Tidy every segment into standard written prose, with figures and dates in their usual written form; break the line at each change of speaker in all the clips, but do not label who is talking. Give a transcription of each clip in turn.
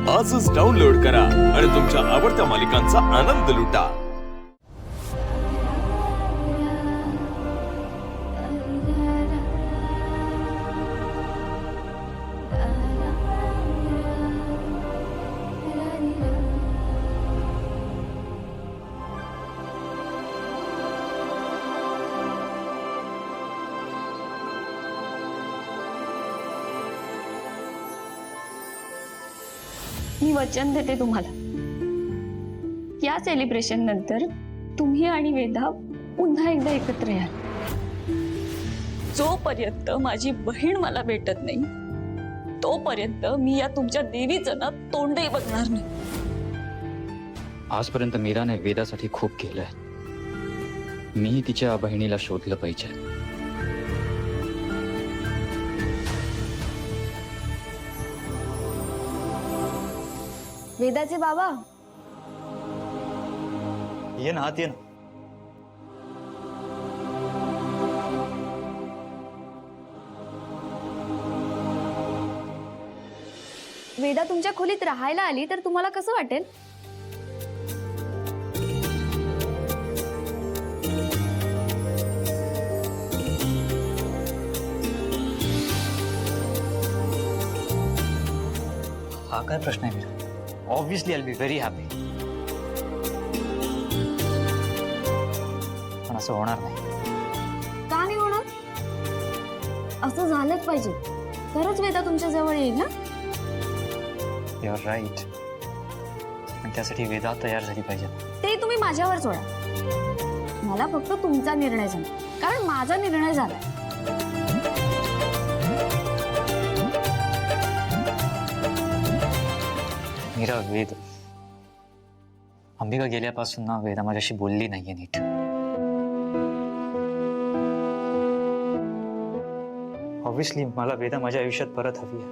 आजच डाउनलोड करा आणि तुमच्या आवडत्या मालिकांचा आनंद लुटा।
मी वचन देते तुम्हाला, या सेलिब्रेशन नंतर तुम्ही आणि वेदा पुन्हा एकदा एकत्र याल। जोपर्यंत माझी बहीण मला भेटत नाही तोपर्यंत मी या तुमच्या देवीचं ना तोंडही बघणार नाही।
आजपर्यंत मीराने वेदासाठी खूप केलंय, मी तिच्या बहिणीला शोधलं पाहिजे।
वेदाचे बाबा,
ये ना आत ये ना।
वेदा तुमच्या खोलीत राहायला आली तर तुम्हाला कसं वाटेल?
हा काय प्रश्न आहे Meera? Obviously I will be very happy, पण असं होणार नाही।
का नाही होणार? असं झालंच पाहिजे, तरच वेदा तुमच्या जवळ येईल ना।
यू आर राईट, पण त्यासाठी वेदा तयार झाली पाहिजे।
ते तुम्ही माझ्यावर सोडा, मला फक्त तुमचा निर्णय सांगा, कारण माझा निर्णय झालाय।
मीरा, वेद अंबिका गेल्यापासून ना वेदा माझ्याशी बोलली नाहीये नीट। ऑब्वियसली मला वेदा माझ्या आयुष्यात परत हवी आहे,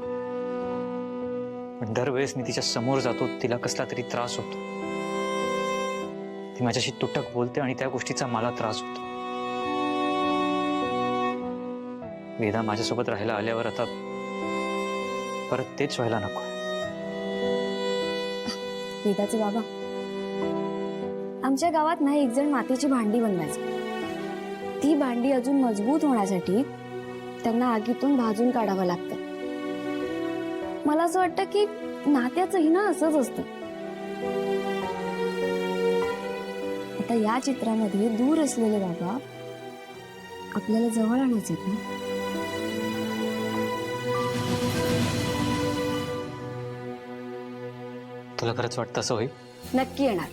पण दरवेळेस मी तिच्या समोर जातो तिला कसला तरी त्रास होतो। ती माझ्याशी तुटक बोलते आणि त्या गोष्टीचा मला त्रास होतो। वेदा माझ्यासोबत राहायला आल्यावर आता परत तेच व्हायला नको।
वेदाचे बाबा, आमच्या गावात ना एक जण मातीची भांडी बनवायची। ती भांडी अजून मजबूत होण्यासाठी त्यांना आगीतून भाजून काढावं लागतं। मला असं वाटतं की नात्याचंही ना असंच असतं। आता या चित्रामध्ये दूर असलेले बाबा आपल्याला जवळ आणायचे ना।
तुला खरंच वाटतं असं होईल?
नक्की येणार।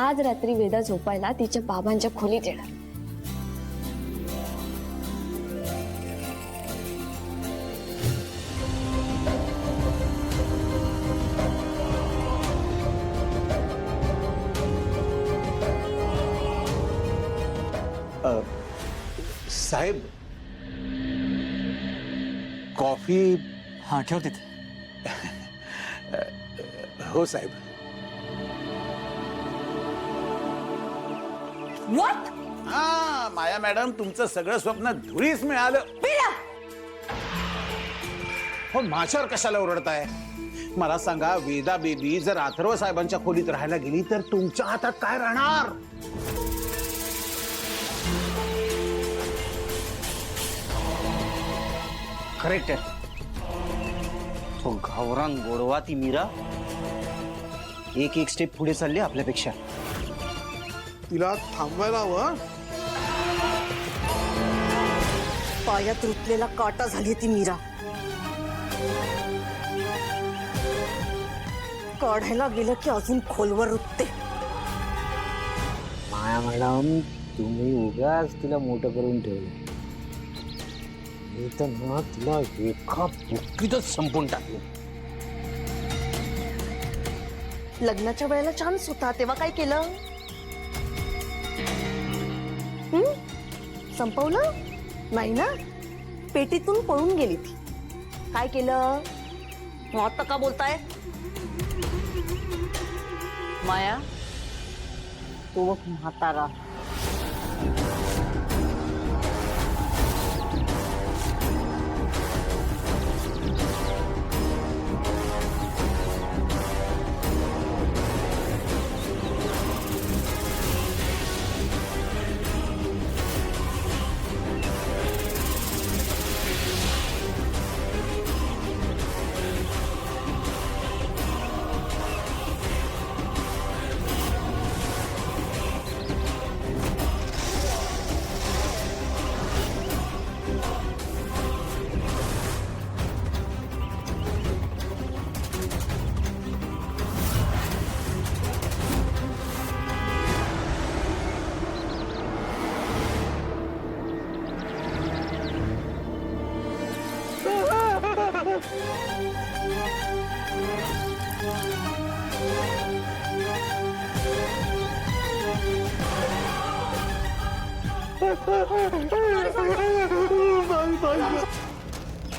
आज रात्री वेदा झोपायला तिच्या बाबांच्या खोलीत येणार।
साहेब, कॉफी?
हा ठेव तिथे।
हो साहेब।
What?
हा माया मॅडम, तुमचं सगळं स्वप्न धुळीस मिळालं। हो, माझ्यावर कशाला ओरडताय? मला सांगा, वेदा बेबी जर अथर्व साहेबांच्या खोलीत राहायला गेली तर तुमच्या हातात काय राहणार?
करेक्ट आहे। तो गावरान गोडवा ती मीरा एक एक स्टेप पुढे चालली आपल्यापेक्षा।
तिला थांबवायला हवं।
पायात रुतलेला काटा झाली ती मीरा। काढायला गेलं की अजून खोलवर रुतते।
माया मॅडम, तुम्ही उगाच तिला मोठं करून ठेवलं, तर ना तिला एका बुक्कीतच संपून टाकलं।
लग्नाच्या वेळेला चान्स होता तेव्हा काय केलं? संपवलं नाही ना, पेटीतून पळून गेली ती। काय केलं? आता का बोलताय? माया, तो बघ म्हातारा।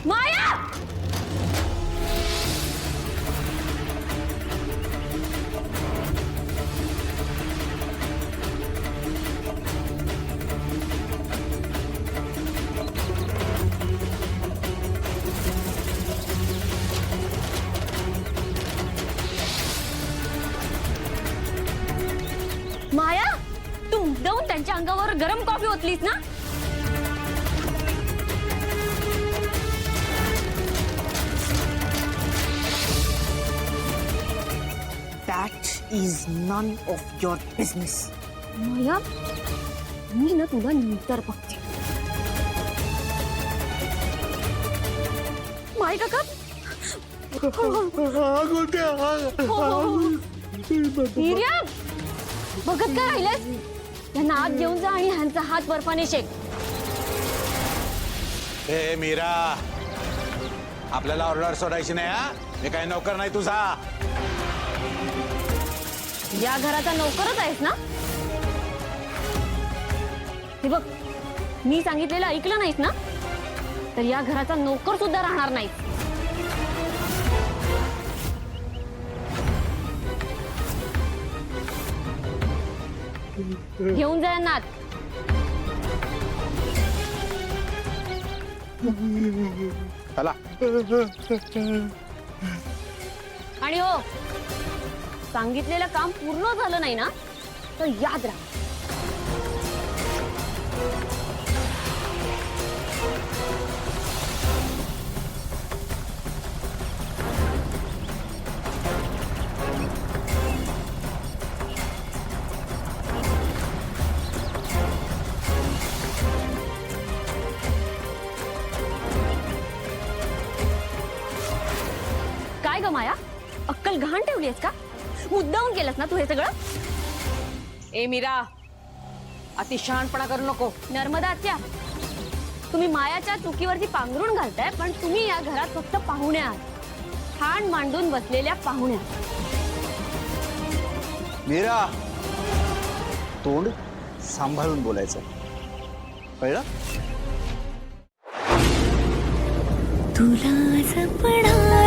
माया माया तू मुद्दाहून त्यांच्या अंगावर गरम कॉफी ओतलीस ना?
That is none of your business.
माया मी ना तुला नंतर बघते. माय काका हिर्या, बघत काय राहिलंस? त्यांना आत घेऊन जा आणि ह्यांचा हात बर्फाने शेक.
हे मीरा, आपल्याला ऑर्डर सोडायची नाही हा. मी काही नोकर नाही तुझा.
या घराचा नोकरच आहेस ना? हे बघ, मी सांगितलेलं ऐकलं नाहीस ना तर या घराचा नोकर सुद्धा राहणार नाही. घेऊन जा यांना आत.
चला.
आणि हो, सांगितलेलं काम पूर्ण झालं नाही ना तर याद राहा. काय ग माया, अक्कल गहाण ठेवलीस का? मुद्दाहून केलंस ना तू हे सगळं?
ए मीरा, अतिशहाणपणा करू नको.
नर्मदा आत्या, तुम्ही मायाच्या चुकीवरती पांघरून घालताय, पण तुम्ही या घरात फक्त पाहुण्या आहात. ठाण मांडून बसलेल्या पाहुण्या.
मीरा, तोंड सांभाळून बोलायचं, कळलं?
तुला जपणार